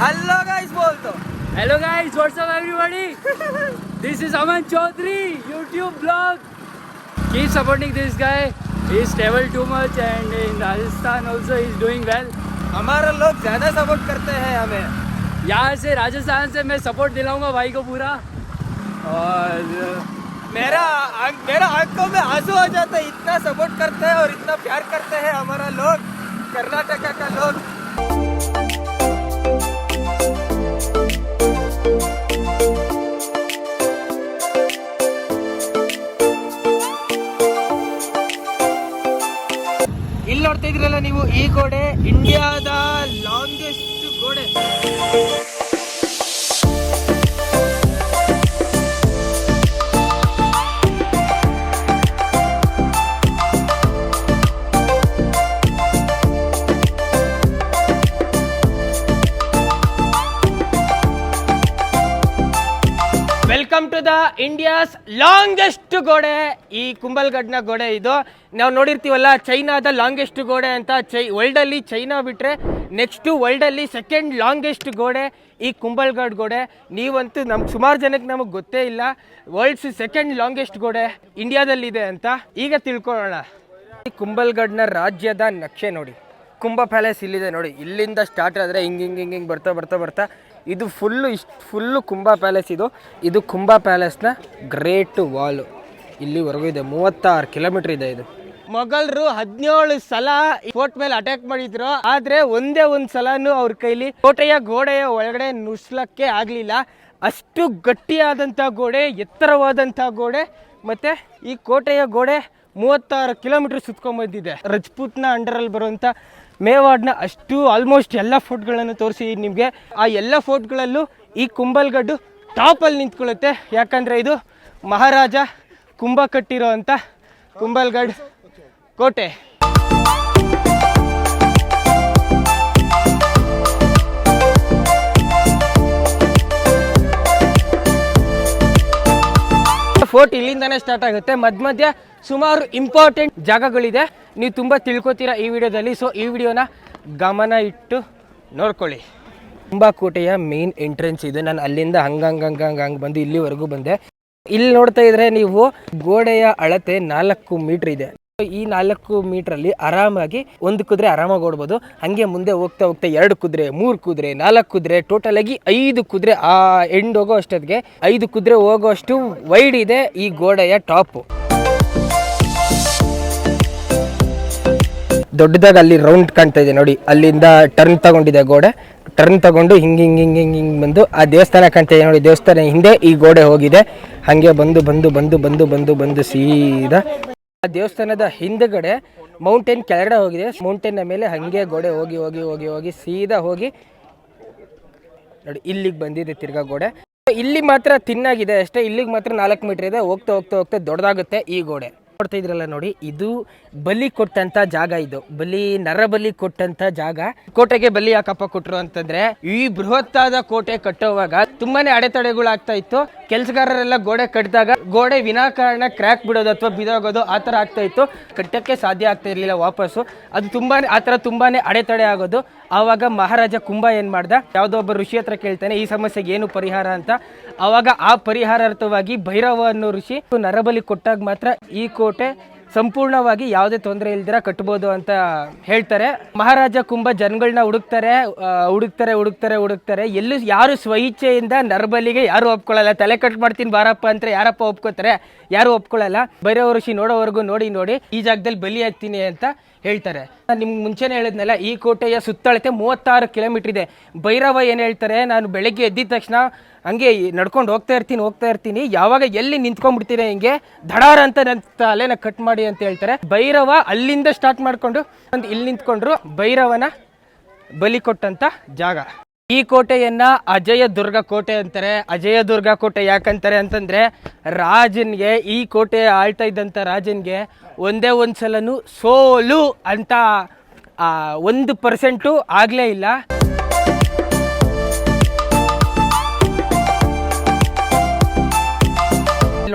Hello guys बोल दो। Hello guys, what's up everybody? This is Aman Chaudhary, YouTube vlog. Keep supporting this guy. He's traveled too much and in Rajasthan also he's doing well. हमारा लोग ज्यादा support करते हैं हमें। यहाँ से राजस्थान से मैं सपोर्ट दिलाऊंगा भाई को पूरा। और मेरा आंखों में आंसू आ जाता है, इतना सपोर्ट करते हैं और इतना प्यार करते हैं हमारा लोग, कर्नाटका का लोग। ಇಲ್ಲಿ ನೋಡ್ತಾ ಇದ್ರಲ್ಲ ನೀವು, ಈ ಗೋಡೆ ಇಂಡಿಯಾದ ಲಾಂಗೆಸ್ಟ್ ಗೋಡೆ. Welcome to the India's longest ಗೋಡೆ. ಈ ಕುಂಭಲ್ಗಢ್ನ ಗೋಡೆ ಇದು. ನಾವು ನೋಡಿರ್ತೀವಲ್ಲ ಚೈನಾದ ಲಾಂಗೆಸ್ಟ್ ಗೋಡೆ ಅಂತ. ವರ್ಲ್ಡಲ್ಲಿ ಚೈನಾ ಬಿಟ್ಟರೆ ನೆಕ್ಸ್ಟು ವರ್ಲ್ಡಲ್ಲಿ ಸೆಕೆಂಡ್ ಲಾಂಗೆಸ್ಟ್ ಗೋಡೆ ಈ ಕುಂಭಲ್ಗಢ್ ಗೋಡೆ. ನೀವಂತೂ ಸುಮಾರು ಜನಕ್ಕೆ ನಮಗೆ ಗೊತ್ತೇ ಇಲ್ಲ ವರ್ಲ್ಡ್ಸ್ ಸೆಕೆಂಡ್ ಲಾಂಗೆಸ್ಟ್ ಗೋಡೆ ಇಂಡಿಯಾದಲ್ಲಿದೆ ಅಂತ. ಈಗ ತಿಳ್ಕೊಳ್ಳೋಣ. ಈ ಕುಂಭಲ್ಗಢ್ನ ರಾಜ್ಯದ ನಕ್ಷೆ ನೋಡಿ. ಕುಂಭ ಪ್ಯಾಲೇಸ್ ಇಲ್ಲಿದೆ ನೋಡಿ. ಇಲ್ಲಿಂದ ಸ್ಟಾರ್ಟ್ ಆದರೆ ಹಿಂಗೆ ಬರ್ತಾ ಇದು ಫುಲ್ಲು ಕುಂಭ ಪ್ಯಾಲೇಸ್. ಇದು ಕುಂಭ ಪ್ಯಾಲೇಸ್ನ ಗ್ರೇಟ್ ವಾಲು ಇಲ್ಲಿವರೆಗೂ ಇದೆ. 36 ಕಿಲೋಮೀಟರ್ ಇದೆ ಇದು. ಮೊಘಲರು 17 ಸಲ ಫೋರ್ಟ್ ಮೇಲೆ ಅಟ್ಯಾಕ್ ಮಾಡಿದ್ರು. ಆದ್ರೆ ಒಂದೇ ಒಂದು ಸಲನೂ ಅವ್ರ ಕೈಲಿ ಕೋಟೆಯ ಗೋಡೆಯ ಒಳಗಡೆ ನುಸ್ಲಕ್ಕೆ ಆಗ್ಲಿಲ್ಲ. ಅಷ್ಟು ಗಟ್ಟಿಯಾದಂಥ ಗೋಡೆ, ಎತ್ತರವಾದಂಥ ಗೋಡೆ. ಮತ್ತೆ ಈ ಕೋಟೆಯ ಗೋಡೆ 36 ಕಿಲೋಮೀಟರ್ ಸುತ್ಕೊಂಡ್ಬಂದಿದೆ. ರಜಪೂತ್ನ ಅಂಡರಲ್ಲಿ ಬರುವಂಥ ಮೇವಾಡ್ನ ಅಷ್ಟು ಆಲ್ಮೋಸ್ಟ್ ಎಲ್ಲ ಫೋರ್ಟ್ಗಳನ್ನು ತೋರಿಸಿ ನಿಮಗೆ. ಆ ಎಲ್ಲ ಫೋರ್ಟ್ಗಳಲ್ಲೂ ಈ ಕುಂಭಲ್ಗಢ್ ಟಾಪಲ್ಲಿ ನಿಂತ್ಕೊಳ್ಳುತ್ತೆ. ಯಾಕಂದರೆ ಇದು ಮಹಾರಾಜ ಕುಂಭ ಕಟ್ಟಿರೋ ಅಂಥ ಕುಂಭಲ್ಗಢ್ ಕೋಟೆ. ಫೋರ್ಟ್ ಇಲ್ಲಿಂದಾನೇ ಸ್ಟಾರ್ಟ್ ಆಗುತ್ತೆ. ಮಧ್ಯ ಸುಮಾರು ಇಂಪಾರ್ಟೆಂಟ್ ಜಾಗಗಳಿದೆ. ನೀವು ತುಂಬ ತಿಳ್ಕೊತೀರಾ ಈ ವಿಡಿಯೋದಲ್ಲಿ. ಸೊ ಈ ವಿಡಿಯೋನ ಗಮನ ಇಟ್ಟು ನೋಡ್ಕೊಳ್ಳಿ. ಕುಂಭ ಕೋಟೆಯ ಮೇನ್ ಎಂಟ್ರೆನ್ಸ್ ಇದು. ನಾನು ಅಲ್ಲಿಂದ ಹಂಗೆ ಬಂದು ಇಲ್ಲಿವರೆಗೂ ಬಂದೆ. ಇಲ್ಲಿ ನೋಡ್ತಾ ಇದ್ರೆ ನೀವು ಗೋಡೆಯ ಅಳತೆ 4 ಮೀಟರ್ ಇದೆ. ಈ 4 ಮೀಟ್ರಲ್ಲಿ ಆರಾಮಾಗಿ ಒಂದು ಕುದುರೆ ಆರಾಮಾಗಿ ಓಡ್ಬೋದು. ಹಾಗೆ ಮುಂದೆ ಹೋಗ್ತಾ 2 ಕುದುರೆ, 3 ಕುದುರೆ, 4 ಕುದುರೆ, ಟೋಟಲ್ ಆಗಿ 5 ಕುದುರೆ ಆ ಎಂಡ್ ಹೋಗೋ ಅಷ್ಟೊತ್ತಿಗೆ 5 ಕುದುರೆ ಹೋಗೋ ಅಷ್ಟು ವೈಡ್ ಇದೆ ಈ ಗೋಡೆಯ ಟಾಪು. ದೊಡ್ಡದಾಗಿ ಅಲ್ಲಿ ರೌಂಡ್ ಕಾಣ್ತಾ ಇದೆ ನೋಡಿ. ಅಲ್ಲಿಂದ ಟರ್ನ್ ತಗೊಂಡಿದೆ ಗೋಡೆ. ಟರ್ನ್ ತಗೊಂಡು ಹಿಂಗೆ ಬಂದು ಆ ದೇವಸ್ಥಾನ ಕಾಣ್ತಾ ಇದೆ ನೋಡಿ. ದೇವಸ್ಥಾನ ಹಿಂದೆ ಈ ಗೋಡೆ ಹೋಗಿದೆ. ಹಾಗೆ ಬಂದು ಸೀದಾ ಆ ದೇವಸ್ಥಾನದ ಹಿಂದಗಡೆ ಮೌಂಟೇನ್ ಕೆಳಗಡೆ ಹೋಗಿದೆ. ಮೌಂಟೇನ್ನ ಮೇಲೆ ಹಾಗೆ ಗೋಡೆ ಹೋಗಿ ಸೀದಾ ಹೋಗಿ ನೋಡಿ ಇಲ್ಲಿಗೆ ಬಂದಿದೆ ತಿರ್ಗಾ ಗೋಡೆ. ಇಲ್ಲಿ ಮಾತ್ರ ತಿನ್ನಾಗಿದೆ ಅಷ್ಟೇ. ಇಲ್ಲಿಗೆ ಮಾತ್ರ 4 ಮೀಟರ್ ಇದೆ. ಹೋಗ್ತಾ ದೊಡ್ಡದಾಗುತ್ತೆ ಈ ಗೋಡೆ. ನೋಡ್ತಾ ಇದ್ರಲ್ಲ ನೋಡಿ, ಇದು ಬಲಿ ಕೊಟ್ಟಂತ ಜಾಗ. ಇದು ನರಬಲಿ ಕೊಟ್ಟಂತ ಜಾಗ. ಕೋಟೆಗೆ ಬಲಿ ಯಾಕಪ್ಪ ಕೊಟ್ರು ಅಂತಂದ್ರೆ, ಈ ಬೃಹತ್ತಾದ ಕೋಟೆ ಕಟ್ಟುವಾಗ ತುಂಬಾನೇ ಅಡೆತಡೆಗಳಾಗ್ತಾ ಇತ್ತು. ಕೆಲಸಗಾರರೆಲ್ಲ ಗೋಡೆ ಕಟ್ಟಿದಾಗ ಗೋಡೆ ವಿನಾಕಾರಣ ಕ್ರ್ಯಾಕ್ ಬಿಡೋದು ಅಥವಾ ಬಿದೋಗೋದು ಆ ಥರ ಆಗ್ತಾ ಇತ್ತು. ಕಟ್ಟಕ್ಕೆ ಸಾಧ್ಯ ಆಗ್ತಾ ಇರಲಿಲ್ಲ ವಾಪಸ್ಸು. ಅದು ಆ ಥರ ತುಂಬಾನೇ ಅಡೆತಡೆ ಆಗೋದು. ಆವಾಗ ಮಹಾರಾಜ ಕುಂಭ ಏನು ಮಾಡ್ದ, ಯಾವುದೋ ಒಬ್ಬ ಋಷಿ ಹತ್ರ ಕೇಳ್ತಾನೆ ಈ ಸಮಸ್ಯೆಗೆ ಏನು ಪರಿಹಾರ ಅಂತ. ಆವಾಗ ಆ ಪರಿಹಾರಾರ್ಥವಾಗಿ ಭೈರವ ಅನ್ನೋ ಋಷಿ ನರಬಲಿ ಕೊಟ್ಟಾಗ ಮಾತ್ರ ಈ ಕೋಟೆ ಸಂಪೂರ್ಣವಾಗಿ ಯಾವುದೇ ತೊಂದರೆ ಇಲ್ದಿರ ಕಟ್ಬೋದು ಅಂತ ಹೇಳ್ತಾರೆ. ಮಹಾರಾಜ ಕುಂಭ ಜನಗಳನ್ನ ಹುಡುಕ್ತಾರೆ. ಎಲ್ಲೂ ಯಾರು ಸ್ವಇಚ್ಛೆಯಿಂದ ನರಬಲಿಗೆ ಯಾರು ಒಪ್ಕೊಳ್ಳಲ್ಲ. ತಲೆ ಕಟ್ ಮಾಡ್ತೀನಿ ಬಾರಪ್ಪ ಅಂತ ಯಾರಪ್ಪ ಒಪ್ಕೋತಾರೆ? ಯಾರು ಒಪ್ಕೊಳ್ಳಲ್ಲ. ಭೈರವ ಋಷಿ ನೋಡೋವರೆಗೂ ನೋಡಿ ಈ ಜಾಗದಲ್ಲಿ ಬಲಿ ಆಗ್ತೀನಿ ಅಂತ ಹೇಳ್ತಾರೆ. ನಿಮ್ಗೆ ಮುಂಚೆನೇ ಹೇಳಿದ್ನಲ್ಲ, ಈ ಕೋಟೆಯ ಸುತ್ತಳತೆ 36 ಕಿಲೋಮೀಟರ್ ಇದೆ. ಭೈರವ ಏನು ಹೇಳ್ತಾರೆ, ನಾನು ಬೆಳಗ್ಗೆ ಎದ್ದಿದ ತಕ್ಷಣ ಹಂಗೆ ನಡ್ಕೊಂಡು ಹೋಗ್ತಾ ಇರ್ತೀನಿ, ಯಾವಾಗ ಎಲ್ಲಿ ನಿಂತ್ಕೊಂಡ್ಬಿಡ್ತೀನಿ ಹಿಂಗೆ ಧಡಾರ ಅಂತ ನನ್ನ ತಲೆನ ಕಟ್ ಮಾಡಿ ಅಂತ ಹೇಳ್ತಾರೆ. ಭೈರವ ಅಲ್ಲಿಂದ ಸ್ಟಾರ್ಟ್ ಮಾಡ್ಕೊಂಡು ಇಲ್ಲಿ ನಿಂತ್ಕೊಂಡ್ರು ಭೈರವನ ಬಲಿ ಕೊಟ್ಟಂತ ಜಾಗ. ಈ ಕೋಟೆಯನ್ನ ಅಜಯ ದುರ್ಗ ಕೋಟೆ ಅಂತಾರೆ. ಅಜಯ ದುರ್ಗ ಕೋಟೆ ಯಾಕಂತಾರೆ ಅಂತಂದ್ರೆ, ರಾಜನ್ಗೆ, ಈ ಕೋಟೆ ಆಳ್ತಾ ಇದ್ದಂಥ ರಾಜನ್ಗೆ ಒಂದೇ ಒಂದ್ಸಲನೂ ಸೋಲು ಅಂತ 1% ಆಗಲೇ ಇಲ್ಲ.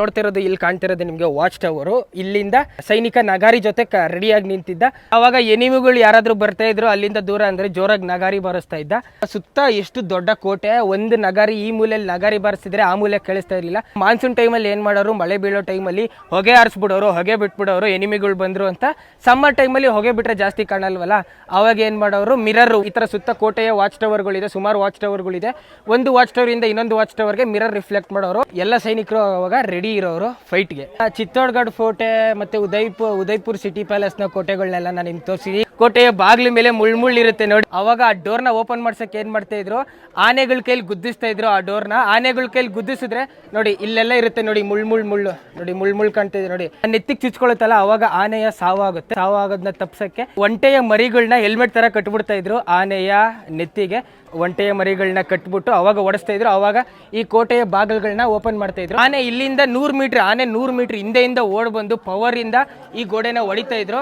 ನೋಡ್ತಾ ಇರೋದು ಇಲ್ಲಿ ಕಾಣ್ತಿರೋದು ನಿಮ್ಗೆ ವಾಚ್ ಟವರ್. ಇಲ್ಲಿಂದ ಸೈನಿಕ ನಗಾರಿ ಜೊತೆ ರೆಡಿಯಾಗಿ ನಿಂತಿದ್ದ. ಅವಾಗ ಎನಿಮಿಗಳು ಯಾರಾದ್ರೂ ಬರ್ತಾ ಇದ್ರು ಅಲ್ಲಿಂದ ದೂರ ಅಂದ್ರೆ ಜೋರಾಗಿ ನಗಾರಿ ಬಾರಿಸ್ತಾ ಇದ್ದ. ಸುತ್ತ ಎಷ್ಟು ದೊಡ್ಡ ಕೋಟೆ, ಒಂದು ನಗಾರಿ ಈ ಮೂಲೆಯಲ್ಲಿ ನಗಾರಿ ಬಾರಿಸಿದ್ರೆ ಆ ಮೂಲೆ ಕೇಳಿಸ್ತಾ ಇರ್ಲಿಲ್ಲ. ಮಾನ್ಸೂನ್ ಟೈಮಲ್ಲಿ ಏನ್ ಮಾಡೋರು, ಮಳೆ ಬೀಳೋ ಟೈಮಲ್ಲಿ ಹೊಗೆ ಹಾರಿಸ್ಬಿಡೋರು, ಹೊಗೆ ಬಿಟ್ಬಿಡೋರು ಎನಿಮಿಗಳು ಬಂದ್ರು ಅಂತ. ಸಮ್ಮರ್ ಟೈಮಲ್ಲಿ ಹೊಗೆ ಬಿಟ್ರೆ ಜಾಸ್ತಿ ಕಾಣಲ್ವಲ್ಲ, ಅವಾಗ ಏನ್ ಮಾಡೋರು ಮಿರರ್ ಈ ತರ ಸುತ್ತ ಕೋಟೆಯ ವಾಚ್ ಟವರ್ಗಳಿದೆ, ಸುಮಾರು ವಾಚ್ ಟವರ್ಗಳಿದೆ. ಒಂದು ವಾಚ್ ಟವರ್ ಇಂದ ಇನ್ನೊಂದು ವಾಚ್ ಟವರ್ಗೆ ಮಿರರ್ ರಿಫ್ಲೆಕ್ಟ್ ಮಾಡೋರು. ಎಲ್ಲ ಸೈನಿಕರು ಅವಾಗ ರೆಡಿ ಇರೋರು ಫೈಟ್ಗೆ. ಚಿತ್ತೋಡ್ಗಢ ಕೋಟೆ ಮತ್ತೆ ಉದಯ್ಪುರ್ ಸಿಟಿ ಪ್ಯಾಲೇಸ್ ನ ಕೋಟೆಗಳನ್ನೆಲ್ಲ ನಾನು ನಿಮ್ಗೆ ತೋರಿಸಿದೀನಿ. ಕೋಟೆಯ ಬಾಗ್ಲ ಮೇಲೆ ಮುಳ್ಳಿರುತ್ತೆ ನೋಡಿ. ಅವಾಗ ಆ ಡೋರ್ ನ ಓಪನ್ ಮಾಡ್ಸಕ್ ಏನ್ ಮಾಡ್ತಾ ಇದ್ರು, ಆನೆಗಳ ಕೈಲಿ ಗುದ್ದಿಸ್ತಾ ಇದ್ರು. ಆ ಡೋರ್ ನ ಆನೆಗಳ ಕೈಲಿ ಗುದ್ದಿಸಿದ್ರೆ ನೋಡಿ ಇಲ್ಲೆಲ್ಲ ಇರುತ್ತೆ ನೋಡಿ ಮುಳ್ಳು ನೋಡಿ ಮುಳ್ಳು ಕಾಣ್ತಾ ಇದೆ ನೋಡಿ. ನೆತ್ತಿಗೆ ಚುಚ್ಕೊಳುತ್ತಲ್ಲ, ಅವಾಗ ಆನೆಯ ಸಾವಾಗುತ್ತೆ. ಸಾವಾಗೋದನ್ನ ತಪ್ಸಕ್ಕೆ ಒಂಟೆಯ ಮರಿಗಳನ್ನ ಹೆಲ್ಮೆಟ್ ತರ ಕಟ್ಬಿಡ್ತಾ ಇದ್ರು. ಆನೆಯ ನೆತ್ತಿಗೆ ಒಂಟೆಯ ಮರಿಗಳನ್ನ ಕಟ್ಬಿಟ್ಟು ಅವಾಗ ಓಡಿಸ್ತಾ ಇದ್ರು. ಅವಾಗ ಈ ಕೋಟೆಯ ಬಾಗಿಲುಗಳನ್ನ ಓಪನ್ ಮಾಡ್ತಾ ಇದ್ರು. ಆನೆ ಇಲ್ಲಿಂದ 100 ಮೀಟರ್ ಹಿಂದೆಯಿಂದ ಓಡ್ ಬಂದು ಪವರ್ ಇಂದ ಈ ಗೋಡೆನ ಹೊಡಿತಾ ಇದ್ರು.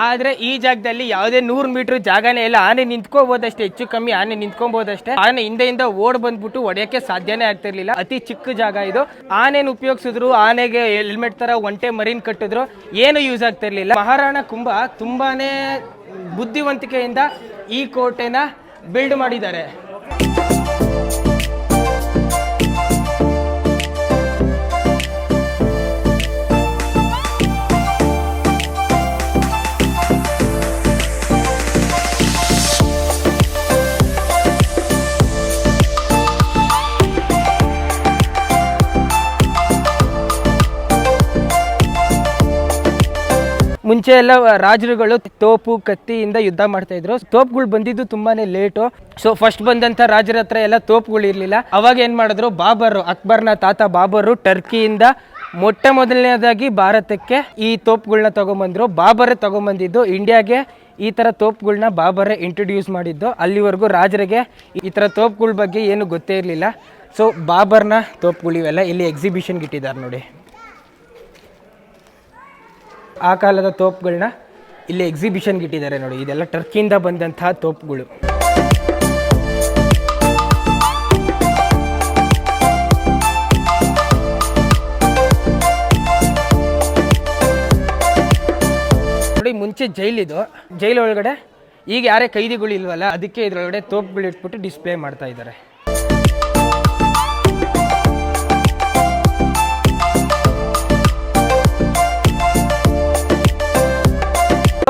ಆದ್ರೆ ಈ ಜಾಗದಲ್ಲಿ ಯಾವುದೇ 100 ಮೀಟರ್ ಜಾಗನೇ ಇಲ್ಲ. ಆನೆ ನಿಂತ್ಕೋಬಹುದಷ್ಟೇ, ಹೆಚ್ಚು ಕಮ್ಮಿ ಆನೆ ನಿಂತ್ಕೊಬಹುದಷ್ಟೇ. ಆನೆ ಹಿಂದೆಯಿಂದ ಓಡ್ ಬಂದ್ಬಿಟ್ಟು ಹೊಡೆಯಕ್ಕೆ ಸಾಧ್ಯನೇ ಆಗ್ತಿರ್ಲಿಲ್ಲ. ಅತಿ ಚಿಕ್ಕ ಜಾಗ ಇದು. ಆನೆನ ಉಪಯೋಗಿಸಿದ್ರು, ಆನೆಗೆ ಹೆಲ್ಮೆಟ್ ತರ ಒಂಟೆ ಮರಿನ್ ಕಟ್ಟಿದ್ರು, ಏನು ಯೂಸ್ ಆಗ್ತಿರ್ಲಿಲ್ಲ. ಮಹಾರಾಣ ಕುಂಭ ತುಂಬಾನೇ ಬುದ್ಧಿವಂತಿಕೆಯಿಂದ ಈ ಕೋಟೆನ ಬಿಲ್ಡ್ ಮಾಡಿದ್ದಾರೆ. ಮುಂಚೆ ಎಲ್ಲ ರಾಜರುಗಳು ತೋಪು ಕತ್ತಿಯಿಂದ ಯುದ್ಧ ಮಾಡ್ತಾ ಇದ್ರು. ತೋಪುಗಳು ಬಂದಿದ್ದು ತುಂಬಾನೇ ಲೇಟು. ಸೊ ಫಸ್ಟ್ ಬಂದಂತ ರಾಜರ ಹತ್ರ ಎಲ್ಲ ತೋಪುಗಳು ಇರ್ಲಿಲ್ಲ. ಅವಾಗ ಏನ್ ಮಾಡಿದ್ರು, ಅಕ್ಬರ್ನ ತಾತ ಬಾಬರು ಟರ್ಕಿಯಿಂದ ಮೊದಲನೇದಾಗಿ ಭಾರತಕ್ಕೆ ಈ ತೋಪುಗಳನ್ನ ತಗೊಂಬಂದ್ರು. ಬಾಬರೇ ತಗೊಂಬಂದಿದ್ದು ಇಂಡಿಯಾಗೆ. ಈ ತರ ತೋಪುಗಳನ್ನ ಬಾಬರೇ ಇಂಟ್ರೊಡ್ಯೂಸ್ ಮಾಡಿದ್ದು. ಅಲ್ಲಿವರೆಗೂ ರಾಜರಿಗೆ ಈ ತರ ತೋಪುಗಳ ಬಗ್ಗೆ ಏನು ಗೊತ್ತೇ ಇರಲಿಲ್ಲ. ಸೊ ಬಾಬರ್ನ ತೋಪುಗಳು ಇವೆಲ್ಲ ಇಲ್ಲಿ ಎಕ್ಸಿಬಿಷನ್ಗೆ ಇಟ್ಟಿದ್ದಾರೆ ನೋಡಿ. ಆ ಕಾಲದ ತೋಪುಗಳನ್ನ ಇಲ್ಲಿ ಎಕ್ಸಿಬಿಷನ್ಗೆ ಇಟ್ಟಿದ್ದಾರೆ ನೋಡಿ. ಇದೆಲ್ಲ ಟರ್ಕಿಯಿಂದ ಬಂದಂತಹ ತೋಪುಗಳು. ನೋಡಿ ಮುಂಚೆ ಜೈಲಿದು, ಜೈಲ್ ಒಳಗಡೆ ಈಗ ಯಾರೇ ಕೈದಿಗಳು ಇಲ್ವಲ್ಲ, ಅದಕ್ಕೆ ಇದ್ರೊಳಗಡೆ ತೋಪುಗಳು ಇಟ್ಬಿಟ್ಟು ಡಿಸ್ಪ್ಲೇ ಮಾಡ್ತಾ ಇದ್ದಾರೆ.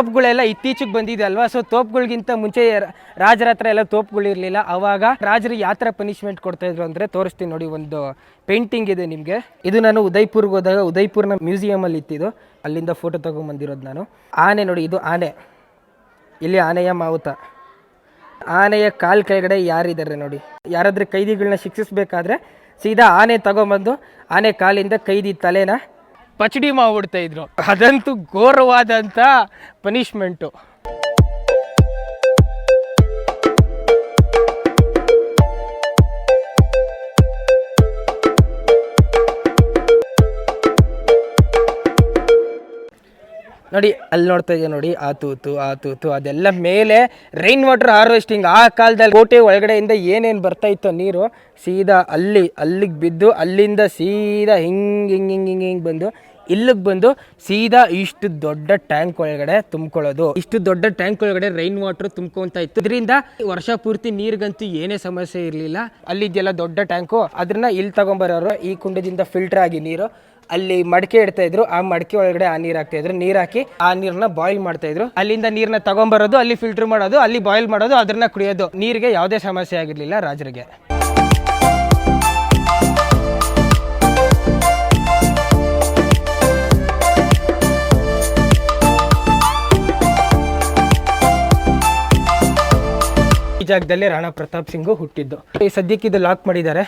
ತೋಪುಗಳೆಲ್ಲ ಇತ್ತೀಚೆಗೆ ಬಂದಿದೆ ಅಲ್ವಾ. ಸೊ ತೋಪುಗಳಿಗಿಂತ ಮುಂಚೆ ರಾಜರ ಹತ್ರ ಎಲ್ಲ ತೋಪುಗಳು ಇರಲಿಲ್ಲ. ಅವಾಗ ರಾಜರಿಗೆ ಯಾವ ಥರ ಪನಿಷ್ಮೆಂಟ್ ಕೊಡ್ತಾ ಇದ್ರು ಅಂದರೆ ತೋರಿಸ್ತೀನಿ ನೋಡಿ. ಒಂದು ಪೇಂಟಿಂಗ್ ಇದೆ ನಿಮಗೆ. ಇದು ನಾನು ಉದಯ್ಪುರ್ಗೆ ಹೋದಾಗ ಉದಯ್ಪುರ್ನ ಮ್ಯೂಸಿಯಮಲ್ಲಿ ಇತ್ತಿದ್ದು, ಅಲ್ಲಿಂದ ಫೋಟೋ ತೊಗೊಂಬಂದಿರೋದು ನಾನು. ಆನೆ ನೋಡಿ, ಇದು ಆನೆ. ಇಲ್ಲಿ ಆನೆಯ ಮಾವುತ. ಆನೆಯ ಕಾಲ್ ಕೆಳಗಡೆ ಯಾರಿದ್ದಾರೆ ನೋಡಿ. ಯಾರಾದ್ರೂ ಕೈದಿಗಳನ್ನ ಶಿಕ್ಷಿಸಬೇಕಾದ್ರೆ ಸೀದಾ ಆನೆ ತಗೊಂಬಂದು ಆನೆ ಕಾಲಿಂದ ಕೈದಿ ತಲೆನ ಪಚಡಿ ಮಾಡ್ಬಿಡ್ತಾ ಇದ್ರು. ಅದಂತೂ ಘೋರವಾದಂಥ ಪನಿಷ್ಮೆಂಟು. ನೋಡಿ ಅಲ್ಲಿ ನೋಡ್ತಾ ಇದೆಯಾ ನೋಡಿ, ಆ ತೂತು ಅದೆಲ್ಲ ಮೇಲೆ ರೈನ್ ವಾಟರ್ ಹಾರ್ವೆಸ್ಟಿಂಗ್. ಆ ಕಾಲದಲ್ಲಿ ಕೋಟೆ ಒಳಗಡೆಯಿಂದ ಏನೇನು ಬರ್ತಾ ಇತ್ತೋ ನೀರು ಸೀದಾ ಅಲ್ಲಿಗೆ ಬಿದ್ದು, ಅಲ್ಲಿಂದ ಸೀದಾ ಹಿಂಗೆ ಬಂದು ಇಲ್ಲಿಗೆ ಬಂದು ಸೀದಾ ಇಷ್ಟು ದೊಡ್ಡ ಟ್ಯಾಂಕ್ ಒಳಗಡೆ ತುಂಬ್ಕೊಳ್ಳೋದು. ಇಷ್ಟು ದೊಡ್ಡ ಟ್ಯಾಂಕ್ ಒಳಗಡೆ ರೈನ್ ವಾಟರ್ ತುಂಬ್ಕೊಂತ ಇತ್ತು. ಇದರಿಂದ ವರ್ಷ ಪೂರ್ತಿ ನೀರಿಗಂತೂ ಏನೇ ಸಮಸ್ಯೆ ಇರಲಿಲ್ಲ. ಅಲ್ಲಿದೆಲ್ಲ ದೊಡ್ಡ ಟ್ಯಾಂಕು, ಅದನ್ನ ಇಲ್ಲಿ ತಗೊಂಬರೋರು ಈ ಕುಂಡದಿಂದ ಫಿಲ್ಟರ್ ಆಗಿ ನೀರು ಅಲ್ಲಿ ಮಡಕೆ ಇಡ್ತಾ ಇದ್ರು. ಆ ಮಡಕೆ ಒಳಗಡೆ ಆ ನೀರು ಹಾಕ್ತಾ ಇದ್ರು. ನೀರು ಹಾಕಿ ಆ ನೀರನ್ನ ಬಾಯ್ಲ್ ಮಾಡ್ತಾ ಇದ್ರು. ಅಲ್ಲಿಂದ ನೀರನ್ನ ತಗೊಂಬರೋದು, ಅಲ್ಲಿ ಫಿಲ್ಟರ್ ಮಾಡೋದು, ಅಲ್ಲಿ ಬಾಯ್ಲ್ ಮಾಡೋದು, ಅದನ್ನ ಕುಡಿಯೋದು. ನೀರಿಗೆ ಯಾವುದೇ ಸಮಸ್ಯೆ ಆಗಿರ್ಲಿಲ್ಲ ರಾಜರಿಗೆ. ಈ ಜಾಗದಲ್ಲಿ ರಾಣಾ ಪ್ರತಾಪ್ ಸಿಂಗು ಹುಟ್ಟಿದ್ದು. ಈ ಸದ್ಯಕ್ಕೆ ಇದು ಲಾಕ್ ಮಾಡಿದ್ದಾರೆ.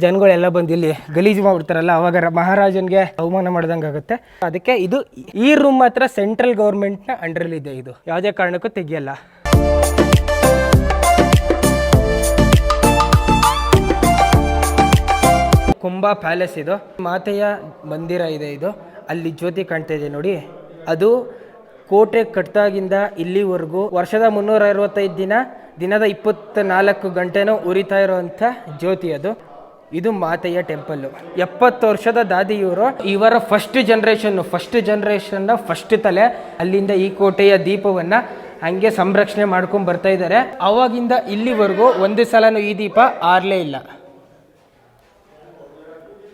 ಜನಗಳೆಲ್ಲ ಬಂದು ಇಲ್ಲಿ ಗಲೀಜು ಮಾಡ್ಬಿಡ್ತಾರಲ್ಲ, ಅವಾಗ ಮಹಾರಾಜನ್ಗೆ ಅವಮಾನ ಮಾಡ್ದಂಗೆ ಆಗುತ್ತೆ. ಅದಕ್ಕೆ ಇದು ಈ ರೂಮ್ ಮಾತ್ರ ಸೆಂಟ್ರಲ್ ಗೌರ್ಮೆಂಟ್ನ ಅಂಡರಲ್ಲಿ ಇದೆ. ಇದು ಯಾವುದೇ ಕಾರಣಕ್ಕೂ ತೆಗಿಯಲ್ಲ. ಕುಂಭ ಪ್ಯಾಲೇಸ್ ಇದು. ಮಾತೆಯ ಮಂದಿರ ಇದೆ ಇದು. ಅಲ್ಲಿ ಜ್ಯೋತಿ ಕಾಣ್ತಾ ಇದೆ ನೋಡಿ. ಅದು ಕೋಟೆ ಕಟ್ಟಿದಾಗಿಂದ ಇಲ್ಲಿವರೆಗೂ ವರ್ಷದ 365 ದಿನದ 24 ಗಂಟೆನೂ ಉರಿತಾ ಇರುವಂಥ ಜ್ಯೋತಿ ಅದು. ಇದು ಮಾತೆಯ ಟೆಂಪಲ್ಲು. 70 ವರ್ಷದ ದಾದಿ ಇವರು. ಇವರ ಫಸ್ಟ್ ಜನ್ರೇಷನ್ನ ಫಸ್ಟ್ ತಲೆ. ಅಲ್ಲಿಂದ ಈ ಕೋಟೆಯ ದೀಪವನ್ನು ಹಂಗೆ ಸಂರಕ್ಷಣೆ ಮಾಡ್ಕೊಂಡು ಬರ್ತಾ ಇದ್ದಾರೆ. ಅವಾಗಿಂದ ಇಲ್ಲಿವರೆಗೂ ಒಂದು ಸಲನೂ ಈ ದೀಪ ಆರಲೇ ಇಲ್ಲ.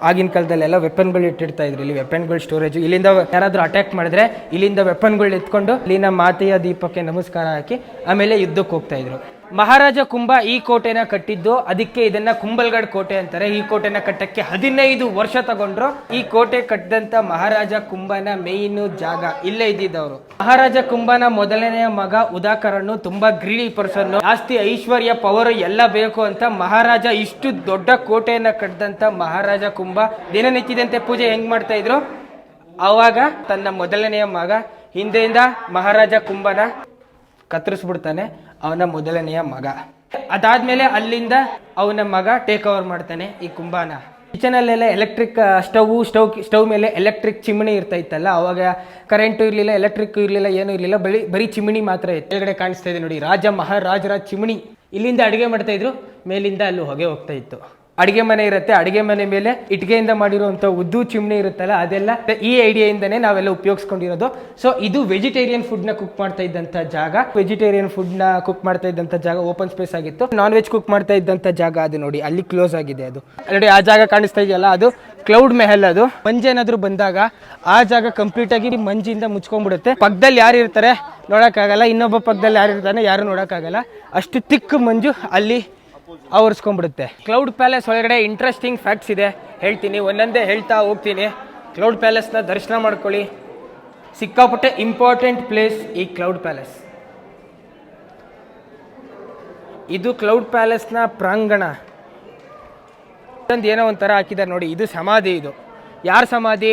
ಆಗಿನ ಕಾಲದಲ್ಲೆಲ್ಲ ವೆಪನ್ಗಳು ಇಟ್ಟಿರ್ತಾ ಇದ್ರು. ಇಲ್ಲಿ ವೆಪನ್ಗಳು ಸ್ಟೋರೇಜ್. ಇಲ್ಲಿಂದ ಯಾರಾದರೂ ಅಟ್ಯಾಕ್ ಮಾಡಿದ್ರೆ ಇಲ್ಲಿಂದ ವೆಪನ್ಗಳು ಎತ್ಕೊಂಡು ಇಲ್ಲಿನ ಮಾತೆಯ ದೀಪಕ್ಕೆ ನಮಸ್ಕಾರ ಹಾಕಿ ಆಮೇಲೆ ಯುದ್ಧಕ್ಕೆ ಹೋಗ್ತಾ ಇದ್ರು. ಮಹಾರಾಜ ಕುಂಭ ಈ ಕೋಟೆನ ಕಟ್ಟಿದ್ದು. ಅದಕ್ಕೆ ಇದನ್ನ ಕುಂಭಲ್ಗಢ್ ಕೋಟೆ ಅಂತಾರೆ. ಈ ಕೋಟೆನ ಕಟ್ಟಕ್ಕೆ 15 ವರ್ಷ ತಗೊಂಡ್ರು. ಈ ಕೋಟೆ ಕಟ್ಟಿದಂತ ಮಹಾರಾಜ ಕುಂಭನ ಮೇಯ್ನ್ ಜಾಗ ಇಲ್ಲೇ ಇದ್ದಿದ್ದವರು. ಮಹಾರಾಜ ಕುಂಭನ ಮೊದಲನೆಯ ಮಗ ಉದಾಕರನ್ನು ತುಂಬಾ ಗ್ರೀಡಿ ಪರ್ಸನ್. ಜಾಸ್ತಿ ಐಶ್ವರ್ಯ ಪವರ್ ಎಲ್ಲ ಬೇಕು ಅಂತ ಮಹಾರಾಜ ಇಷ್ಟು ದೊಡ್ಡ ಕೋಟೆಯನ್ನ ಕಟ್ಟಿದಂತ ಮಹಾರಾಜ ಕುಂಭ ದಿನನಿತ್ಯದಂತೆ ಪೂಜೆ ಹೆಂಗ್ ಮಾಡ್ತಾ ಇದ್ರು. ಅವಾಗ ತನ್ನ ಮೊದಲನೆಯ ಮಗ ಹಿಂದೆಯಿಂದ ಮಹಾರಾಜ ಕುಂಭನ ಕತ್ತರಿಸ್ಬಿಡ್ತಾನೆ. ಅವನ ಮೊದಲನೆಯ ಮಗ. ಅದಾದ್ಮೇಲೆ ಅಲ್ಲಿಂದ ಅವನ ಮಗ ಟೇಕ್ ಓವರ್ ಮಾಡ್ತಾನೆ ಈ ಕುಂಭನ. ಕಿಚನಲ್ಲೆಲ್ಲ ಎಲೆಕ್ಟ್ರಿಕ್ ಸ್ಟವ್ ಮೇಲೆ ಎಲೆಕ್ಟ್ರಿಕ್ ಚಿಮಣಿ ಇರ್ತಾ ಇತ್ತಲ್ಲ. ಅವಾಗ ಕರೆಂಟು ಇರಲಿಲ್ಲ, ಎಲೆಕ್ಟ್ರಿಕ್ ಇರಲಿಲ್ಲ, ಏನೂ ಇರಲಿಲ್ಲ. ಬರೀ ಚಿಮಣಿ ಮಾತ್ರ ಇತ್ತು. ಕೆಳಗಡೆ ಕಾಣಿಸ್ತಾ ಇದೆ ನೋಡಿ, ರಾಜ ಮಹಾರಾಜರ ಚಿಮಣಿ. ಇಲ್ಲಿಂದ ಅಡುಗೆ ಮಾಡ್ತಾ ಇದ್ರು, ಮೇಲಿಂದ ಅಲ್ಲಿ ಹೊಗೆ ಹೋಗ್ತಾ ಇತ್ತು. ಅಡಿಗೆ ಮನೆ ಇರುತ್ತೆ, ಅಡಿಗೆ ಮನೆ ಮೇಲೆ ಇಟ್ಟಿಗೆಯಿಂದ ಮಾಡಿರುವಂಥ ಉದ್ದು ಚಿಮ್ನಿ ಇರುತ್ತಲ್ಲ, ಅದೆಲ್ಲ ಈ ಐಡಿಯಾಯಿಂದನೇ ನಾವೆಲ್ಲ ಉಪಯೋಗಿಸ್ಕೊಂಡಿರೋದು. ಸೊ ಇದು ವೆಜಿಟೇರಿಯನ್ ಫುಡ್ನ ಕುಕ್ ಮಾಡ್ತಾ ಇದ್ದಂಥ ಜಾಗ. ವೆಜಿಟೇರಿಯನ್ ಫುಡ್ನ ಕುಕ್ ಮಾಡ್ತಾ ಇದ್ದಂಥ ಜಾಗ ಓಪನ್ ಸ್ಪೇಸ್ ಆಗಿತ್ತು. ನಾನ್ ವೆಜ್ ಕುಕ್ ಮಾಡ್ತಾ ಇದ್ದಂಥ ಜಾಗ ಅದು ನೋಡಿ, ಅಲ್ಲಿ ಕ್ಲೋಸ್ ಆಗಿದೆ. ಅದು ಆಲ್ರೆಡಿ ಆ ಜಾಗ ಕಾಣಿಸ್ತಾ ಇದೆಯಲ್ಲ, ಅದು ಕ್ಲೌಡ್ ಮೆಹಲ್. ಅದು ಮಂಜೇನಾದ್ರೂ ಬಂದಾಗ ಆ ಜಾಗ ಕಂಪ್ಲೀಟ್ ಆಗಿ ಮಂಜಿಂದ ಮುಚ್ಕೊಂಡ್ಬಿಡುತ್ತೆ. ಪಕ್ಕದಲ್ಲಿ ಯಾರು ಇರ್ತಾರೆ ನೋಡೋಕ್ಕಾಗಲ್ಲ, ಇನ್ನೊಬ್ಬ ಪಕ್ಕದಲ್ಲಿ ಯಾರು ಇರ್ತಾನೆ ಯಾರು ನೋಡೋಕ್ಕಾಗಲ್ಲ. ಅಷ್ಟು ತಿಕ್ ಮಂಜು ಅಲ್ಲಿ ಆವರಿಸ್ಕೊಂಡ್ಬಿಡುತ್ತೆ. ಕ್ಲೌಡ್ ಪ್ಯಾಲೇಸ್ ಒಳಗಡೆ ಇಂಟ್ರೆಸ್ಟಿಂಗ್ ಫ್ಯಾಕ್ಟ್ಸ್ ಇದೆ, ಹೇಳ್ತೀನಿ. ಒಂದೊಂದೇ ಹೇಳ್ತಾ ಹೋಗ್ತೀನಿ. ಕ್ಲೌಡ್ ಪ್ಯಾಲೇಸ್ನ ದರ್ಶನ ಮಾಡ್ಕೊಳ್ಳಿ. ಸಿಕ್ಕಾಪಟ್ಟೆ ಇಂಪಾರ್ಟೆಂಟ್ ಪ್ಲೇಸ್ ಈ ಕ್ಲೌಡ್ ಪ್ಯಾಲೇಸ್. ಇದು ಕ್ಲೌಡ್ ಪ್ಯಾಲೇಸ್ನ ಪ್ರಾಂಗಣ. ಏನೋ ಒಂಥರ ಹಾಕಿದ್ದಾರೆ ನೋಡಿ, ಇದು ಸಮಾಧಿ. ಇದು ಯಾರ ಸಮಾಧಿ?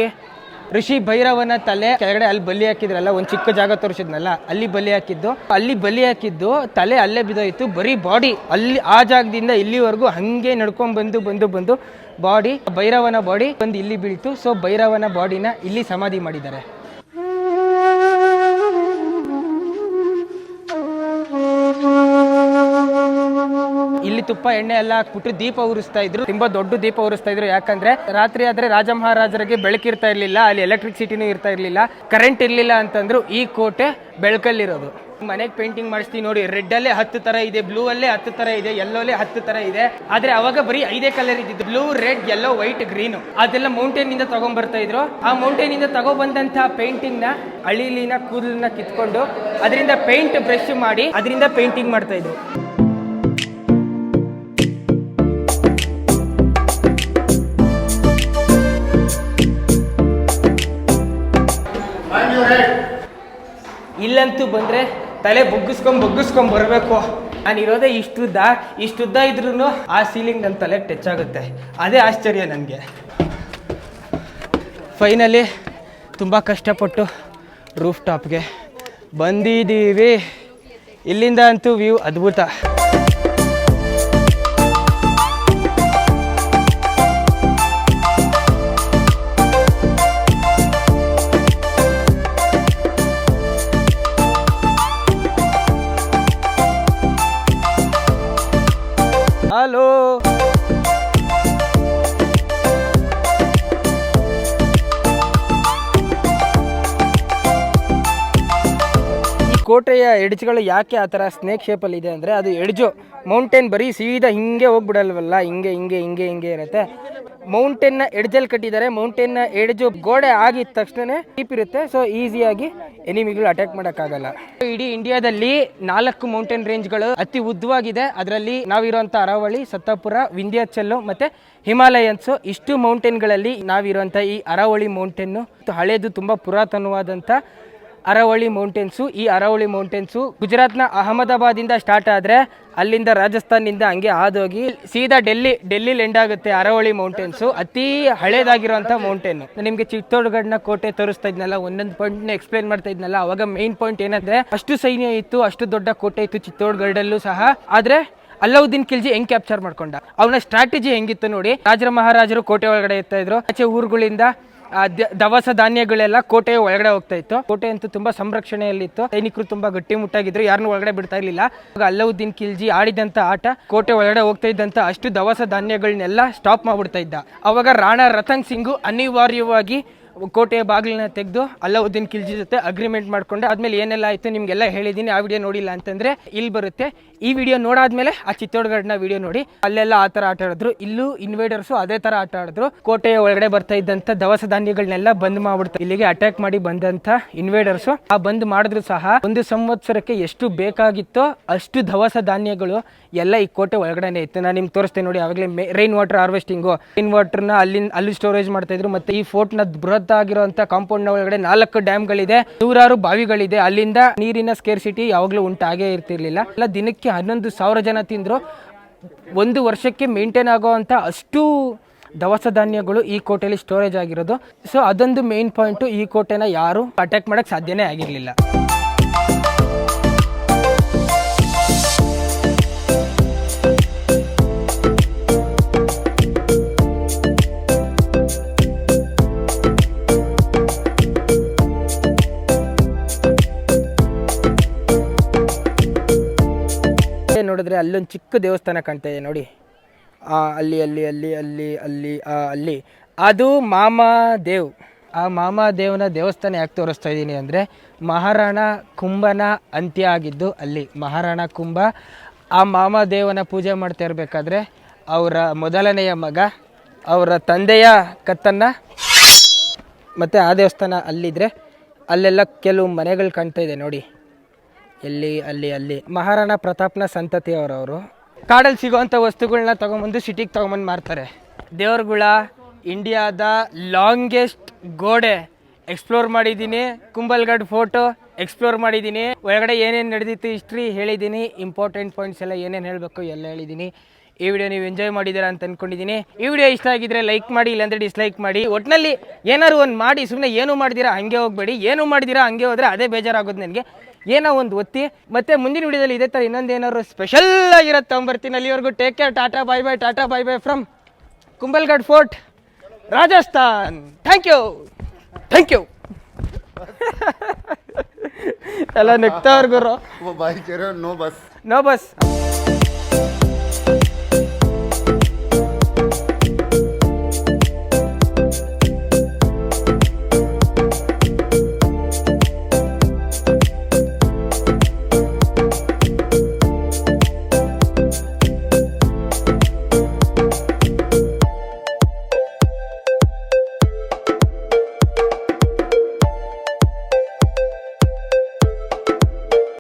ಋಷಿ ಭೈರವನ ತಲೆ ಕೆಳಗಡೆ ಅಲ್ಲಿ ಬಲಿ ಹಾಕಿದ್ರಲ್ಲ, ಒಂದು ಚಿಕ್ಕ ಜಾಗ ತೋರಿಸಿದ್ನಲ್ಲ, ಅಲ್ಲಿ ಬಲಿ ಹಾಕಿದ್ದು ತಲೆ ಅಲ್ಲೇ ಬಿದ್ದೋಯ್ತು. ಬರೀ ಬಾಡಿ ಅಲ್ಲಿ ಆ ಜಾಗದಿಂದ ಇಲ್ಲಿವರೆಗೂ ಹಂಗೆ ನಡ್ಕೊಂಡು ಬಂದು ಬಾಡಿ, ಭೈರವನ ಬಾಡಿ ಬಂದು ಇಲ್ಲಿ ಬೀಳ್ತು. ಸೊ ಭೈರವನ ಬಾಡಿನ ಇಲ್ಲಿ ಸಮಾಧಿ ಮಾಡಿದ್ದಾರೆ. ಇಲ್ಲಿ ತುಪ್ಪ ಎಣ್ಣೆ ಎಲ್ಲ ಹಾಕ್ಬಿಟ್ಟು ದೀಪ ಉರಿಸ್ತಾ ಇದ್ರು. ತುಂಬಾ ದೊಡ್ಡ ದೀಪ ಉರಿಸ್ತಾ ಇದ್ರು. ಯಾಕಂದ್ರೆ ರಾತ್ರಿ ಆದ್ರೆ ರಾಜ ಮಹಾರಾಜರಿಗೆ ಬೆಳಕಿರ್ತಾ ಇರ್ಲಿಲ್ಲ, ಅಲ್ಲಿ ಎಲೆಕ್ಟ್ರಿಸಿಟಿನೂ ಇರ್ತಾ ಇರ್ಲಿಲ್ಲ, ಕರೆಂಟ್ ಇರ್ಲಿಲ್ಲ ಅಂತಂದ್ರು. ಈ ಕೋಟೆ ಬೆಳಕಲ್ಲಿರೋದು. ಮನೆಗೆ ಪೇಂಟಿಂಗ್ ಮಾಡಿಸ್ತೀವಿ ನೋಡಿ, ರೆಡ್ ಅಲ್ಲೇ 10 ತರ ಇದೆ, ಬ್ಲೂ ಅಲ್ಲೇ 10 ತರ ಇದೆ, ಯೆಲ್ಲೋ ಅಲ್ಲೇ 10 ತರ ಇದೆ. ಆದ್ರೆ ಅವಾಗ ಬರೀ 5 ಕಲರ್ ಇದ್ದಿದ್ದು, blue, red, yellow, white, green. ಅದೆಲ್ಲ ಮೌಂಟೇನ್ ಇಂದ ತಗೊಂಡ್ ಬರ್ತಾ ಇದ್ರು. ಆ ಮೌಂಟೇನ್ ಇಂದ ತಗೊಬಂದಂತಹ ಪೇಂಟಿಂಗ್ ನ ಅಳಿಲಿನ ಕೂದಲನ್ನ ಕಿತ್ಕೊಂಡು ಅದರಿಂದ ಪೇಂಟ್ ಬ್ರಷ್ ಮಾಡಿ ಅದರಿಂದ ಪೇಂಟಿಂಗ್ ಮಾಡ್ತಾ ಇದ್ರು. ಇಲ್ಲಂತೂ ಬಂದರೆ ತಲೆ ಬೊಗ್ಗಿಸ್ಕೊಂಡ್ ಬರಬೇಕು. ನಾನಿರೋದೇ ಇಷ್ಟುದ್ದ ಇದ್ರೂ ಆ ಸೀಲಿಂಗ್ ನನ್ನ ತಲೆಗೆ ಟಚ್ ಆಗುತ್ತೆ. ಅದೇ ಆಶ್ಚರ್ಯ ನನಗೆ. ಫೈನಲಿ ತುಂಬ ಕಷ್ಟಪಟ್ಟು ರೂಫ್ ಟಾಪ್ಗೆ ಬಂದಿದ್ದೀವಿ. ಇಲ್ಲಿಂದ ಅಂತೂ ವ್ಯೂ ಅದ್ಭುತ. ಹಲೋ, ಈ ಕೋಟೆಯ ಎಡ್ಜ್ಗಳು ಯಾಕೆ ಆ ಥರ ಸ್ನೇಕ್ ಶೇಪಲ್ಲಿ ಇದೆ ಅಂದರೆ, ಅದು ಎಡ್ಜು ಮೌಂಟೇನ್ ಬರೀ ಸೀದಾ ಹಿಂಗೆ ಹೋಗ್ಬಿಡಲ್ವಲ್ಲ, ಹಿಂಗೆ ಇರುತ್ತೆ. ಮೌಂಟೇನ್ನ ಎಡ್ಜಲ್ಲಿ ಕಟ್ಟಿದ್ದಾರೆ. ಮೌಂಟೇನ್ನ ಎಡ್ಜು ಗೋಡೆ ಆಗಿದ ತಕ್ಷಣ ಡೀಪ್ ಇರುತ್ತೆ. ಸೊ ಈಸಿಯಾಗಿ ಎನಿಮಿಗಳು ಅಟ್ಯಾಕ್ ಮಾಡೋಕ್ಕಾಗಲ್ಲ. ಇಡೀ ಇಂಡಿಯಾದಲ್ಲಿ 4 ಮೌಂಟೇನ್ ರೇಂಜ್ಗಳು ಅತಿ ಉದ್ದವಾಗಿದೆ. ಅದರಲ್ಲಿ ನಾವಿರುವಂಥ ಅರಾವಳಿ, ಸತ್ತಪುರ, ವಿಂಧ್ಯಾಚಲ್ ಮತ್ತೆ ಹಿಮಾಲಯನ್ಸು. ಇಷ್ಟು ಮೌಂಟೇನ್ಗಳಲ್ಲಿ ನಾವಿರುವಂಥ ಈ ಅರಾವಳಿ ಮೌಂಟೇನು ಹಳೇದು, ತುಂಬ ಪುರಾತನವಾದಂಥ ಅರಾವಳಿ ಮೌಂಟೇನ್ಸು. ಈ ಅರಾವಳಿ ಮೌಂಟೇನ್ಸು ಗುಜರಾತ್ನ ಅಹಮದಾಬಾದಿಂದ ಸ್ಟಾರ್ಟ್ ಆದರೆ ಅಲ್ಲಿಂದ ರಾಜಸ್ಥಾನದಿಂದ ಹಂಗೆ ಹಾದೋಗಿ ಸೀದಾ ಡೆಲ್ಲಿಲಿ ಎಂಡ್ ಆಗುತ್ತೆ. ಅರಾವಳಿ ಮೌಂಟೇನ್ಸು ಅತಿ ಹಳೇದಾಗಿರುವಂಥ ಮೌಂಟೇನು. ನಿಮಗೆ ಚಿತ್ತೋಡ್ಗಢನ ಕೋಟೆ ತೋರಿಸ್ತಾ ಇದ್ನಲ್ಲ, ಒಂದೊಂದು ಪಾಯಿಂಟ್ನ ಎಕ್ಸ್ಪ್ಲೇನ್ ಮಾಡ್ತಾ ಇದ್ನಲ್ಲ, ಅವಾಗ ಮೇನ್ ಪಾಯಿಂಟ್ ಏನಂದ್ರೆ, ಅಷ್ಟು ಸೈನ್ಯ ಇತ್ತು, ಅಷ್ಟು ದೊಡ್ಡ ಕೋಟೆ ಇತ್ತು ಚಿತ್ತೋಡ್ಗಢಲ್ಲೂ ಸಹ. ಆದರೆ ಅಲ್ಲಾವುದ್ದೀನ್ ಖಿಲ್ಜಿ ಹೆಂಗ್ ಕ್ಯಾಪ್ಚರ್ ಮಾಡ್ಕೊಂಡ, ಅವನ ಸ್ಟ್ರಾಟಜಿ ಹೆಂಗಿತ್ತು ನೋಡಿ. ರಾಜರ ಮಹಾರಾಜರು ಕೋಟೆ ಒಳಗಡೆ ಇರ್ತಾ ಇದ್ರು. ಆಚೆ ಊರುಗಳಿಂದ ದವಸ ಧಾನ್ಯಗಳೆಲ್ಲ ಕೋಟೆಯ ಒಳಗಡೆ ಹೋಗ್ತಾ ಇತ್ತು. ಕೋಟೆ ಅಂತೂ ತುಂಬಾ ಸಂರಕ್ಷಣೆಯಲ್ಲಿತ್ತು. ಸೈನಿಕರು ತುಂಬಾ ಗಟ್ಟಿಮುಟ್ಟಾಗಿದ್ರು, ಯಾರನ್ನೂ ಒಳಗಡೆ ಬಿಡ್ತಾ ಇರ್ಲಿಲ್ಲ. ಅಲ್ಲಾವುದ್ದೀನ್ ಖಿಲ್ಜಿ ಆಡಿದಂತ ಆಟ ಕೋಟೆ ಒಳಗಡೆ ಹೋಗ್ತಾ ಇದ್ದಂತ ಅಷ್ಟು ದವಸ ಧಾನ್ಯಗಳನ್ನೆಲ್ಲ ಸ್ಟಾಪ್ ಮಾಡ್ಬಿಡ್ತಾ ಇದ್ದ. ಅವಾಗ ರಾಣಾ ರತನ್ ಸಿಂಗು ಅನಿವಾರ್ಯವಾಗಿ ಕೋಟೆಯ ಬಾಗಿಲನ್ನ ತೆಗೆದು ಅಲ್ಲಾವುದ್ದೀನ್ ಖಿಲ್ಜಿ ಜೊತೆ ಅಗ್ರಿಮೆಂಟ್ ಮಾಡ್ಕೊಂಡು ಆದ್ಮೇಲೆ ಏನೆಲ್ಲ ಆಯ್ತು ನಿಮ್ಗೆಲ್ಲ ಹೇಳಿದ್ದೀನಿ. ಆ ವಿಡಿಯೋ ನೋಡಿಲ್ಲ ಅಂತಂದ್ರೆ ಇಲ್ಲಿ ಬರುತ್ತೆ. ಈ ವಿಡಿಯೋ ನೋಡಾದ್ಮೇಲೆ ಆ ಚಿತ್ತೋಡ್ಗಢನ ವಿಡಿಯೋ ನೋಡಿ. ಅಲ್ಲೆಲ್ಲ ಆ ತರ ಆಟ ಆಡಿದ್ರು. ಇಲ್ಲೂ ಇನ್ವೇಡರ್ಸು ಅದೇ ತರ ಆಟ ಆಡಿದ್ರು. ಕೋಟೆಯ ಒಳಗಡೆ ಬರ್ತಾ ಇದ್ದಂತ ದವಸ ಧಾನ್ಯಗಳನ್ನೆಲ್ಲ ಬಂದ್ ಮಾಡ್ಬಿಡ್ತಾರೆ. ಇಲ್ಲಿಗೆ ಅಟ್ಯಾಕ್ ಮಾಡಿ ಬಂದಂತ ಇನ್ವೇಡರ್ಸು ಆ ಬಂದ್ ಮಾಡಿದ್ರು ಸಹ 1 ಸಂವತ್ಸರಕ್ಕೆ ಎಷ್ಟು ಬೇಕಾಗಿತ್ತೋ ಅಷ್ಟು ದವಸ ಧಾನ್ಯಗಳು ಎಲ್ಲ ಈ ಕೋಟೆ ಒಳಗಡೆನೆ ಇತ್ತು. ನಾನು ನಿಮ್ಗೆ ತೋರಿಸ್ತೇನೆ ನೋಡಿ. ಆವಾಗಲೇ ರೈನ್ ವಾಟರ್ ಹಾರ್ವೆಸ್ಟಿಂಗು, ರೈನ್ ವಾಟರ್ನ ಅಲ್ಲಿ ಸ್ಟೋರೇಜ್ ಮಾಡ್ತಾ ಇದ್ರು. ಮತ್ತೆ ಈ ಫೋರ್ಟ್ನ ಬೃಹತ್ ಆಗಿರುವಂತ ಕಾಂಪೌಂಡ್ ನ ಒಳಗಡೆ 4 ಡ್ಯಾಮ್ಗಳಿದೆ, 100 ಬಾವಿಗಳಿದೆ. ಅಲ್ಲಿಂದ ನೀರಿನ ಸ್ಕೇರ್ಸಿಟಿ ಯಾವಾಗಲೂ ಉಂಟಾಗೇ ಇರ್ತಿರ್ಲಿಲ್ಲ. ಎಲ್ಲ ದಿನಕ್ಕೆ 11,000 ಜನ ತಿಂದ್ರು. 1 ವರ್ಷಕ್ಕೆ ಮೇಂಟೈನ್ ಆಗುವಂತ ಅಷ್ಟು ದವಸ ಧಾನ್ಯಗಳು ಈ ಕೋಟೆಯಲ್ಲಿ ಸ್ಟೋರೇಜ್ ಆಗಿರೋದು. ಸೊ ಅದೊಂದು ಮೇನ್ ಪಾಯಿಂಟು. ಈ ಕೋಟೆನ ಯಾರು ಅಟ್ಯಾಕ್ ಮಾಡಕ್ ಸಾಧ್ಯನೇ ಆಗಿರ್ಲಿಲ್ಲ. ನೋಡಿದ್ರೆ ಅಲ್ಲೊಂದು ಚಿಕ್ಕ ದೇವಸ್ಥಾನ ಕಾಣ್ತಾ ಇದೆ ನೋಡಿ. ಅಲ್ಲಿ ಅಲ್ಲಿ ಅಲ್ಲಿ ಅಲ್ಲಿ ಅಲ್ಲಿ ಅಲ್ಲಿ ಅದು ಮಾಮಾದೇವ್. ಆ ಮಾಮಾದೇವನ ದೇವಸ್ಥಾನ ಯಾಕೆ ತೋರಿಸ್ತಾ ಇದ್ದೀನಿ ಅಂದರೆ, ಮಹಾರಾಣ ಕುಂಭನ ಅಂತ್ಯ ಆಗಿದ್ದು ಅಲ್ಲಿ. ಮಹಾರಾಣ ಕುಂಭ ಆ ಮಾಮಾದೇವನ ಪೂಜೆ ಮಾಡ್ತಾ ಇರಬೇಕಾದ್ರೆ ಅವರ ಮೊದಲನೆಯ ಮಗ ಅವರ ತಂದೆಯ ಕತ್ತನ್ನು ಮತ್ತು ಆ ದೇವಸ್ಥಾನ ಅಲ್ಲಿದ್ದರೆ ಅಲ್ಲೆಲ್ಲ ಕೆಲವು ಮನೆಗಳು ಕಾಣ್ತಾ ಇದೆ ನೋಡಿ. ಎಲ್ಲಿ ಅಲ್ಲಿ ಅಲ್ಲಿ ಮಹಾರಾಣಾ ಪ್ರತಾಪ್ನ ಸಂತತಿಯವರವರು ಕಾಡಲ್ಲಿ ಸಿಗೋವಂಥ ವಸ್ತುಗಳನ್ನ ತೊಗೊಂಬಂದು ಸಿಟಿಗೆ ತೊಗೊಂಬಂದು ಮಾರ್ತಾರೆ. ದೇವ್ರಗುಳ ಇಂಡಿಯಾದ ಲಾಂಗೆಸ್ಟ್ ಗೋಡೆ ಎಕ್ಸ್ಪ್ಲೋರ್ ಮಾಡಿದ್ದೀನಿ. ಕುಂಭಲ್ಗಢ್ ಫೋರ್ಟು ಎಕ್ಸ್ಪ್ಲೋರ್ ಮಾಡಿದ್ದೀನಿ. ಒಳಗಡೆ ಏನೇನು ನಡೆದಿತ್ತು ಹಿಸ್ಟ್ರಿ ಹೇಳಿದ್ದೀನಿ. ಇಂಪಾರ್ಟೆಂಟ್ ಪಾಯಿಂಟ್ಸ್ ಎಲ್ಲ ಏನೇನು ಹೇಳಬೇಕು ಎಲ್ಲ ಹೇಳಿದ್ದೀನಿ. ಈ ವಿಡಿಯೋ ನೀವು ಎಂಜಾಯ್ ಮಾಡಿದ್ದೀರಾ ಅಂತ ಅಂದ್ಕೊಂಡಿದ್ದೀನಿ. ಈ ವಿಡಿಯೋ ಇಷ್ಟ ಆಗಿದ್ರೆ ಲೈಕ್ ಮಾಡಿ, ಇಲ್ಲಾಂದರೆ ಡಿಸ್ಲೈಕ್ ಮಾಡಿ. ಒಟ್ಟಿನಲ್ಲಿ ಏನಾದ್ರು ಒಂದು ಮಾಡಿ, ಸುಮ್ಮನೆ ಏನು ಮಾಡಿದ್ದೀರಾ ಹಂಗೆ ಹೋಗಬೇಡಿ. ಏನು ಮಾಡಿದ್ದೀರಾ ಹಂಗೆ ಹೋದರೆ ಅದೇ ಬೇಜಾರಾಗೋದು ನನಗೆ. ಏನೋ ಒಂದು ಒತ್ತಿ. ಮತ್ತೆ ಮುಂದಿನ ವಿಡಿಯೋದಲ್ಲಿ ಇದೇ ಥರ ಇನ್ನೊಂದು ಏನಾದ್ರು ಸ್ಪೆಷಲ್ ಆಗಿರೋದು ತೊಗೊಂಬರ್ತೀನಿ. ಅಲ್ಲಿವರೆಗೂ take care. Tata bye bye. Tata bye bye from Kumbhalgarh fort, Rajasthan. Thank you. Thank you. ಎಲ್ಲ ನಗ್ತಾವ್ರ ಗುರು. वो बाइक कह रहे हो नो बस ನೋ ಬಸ್.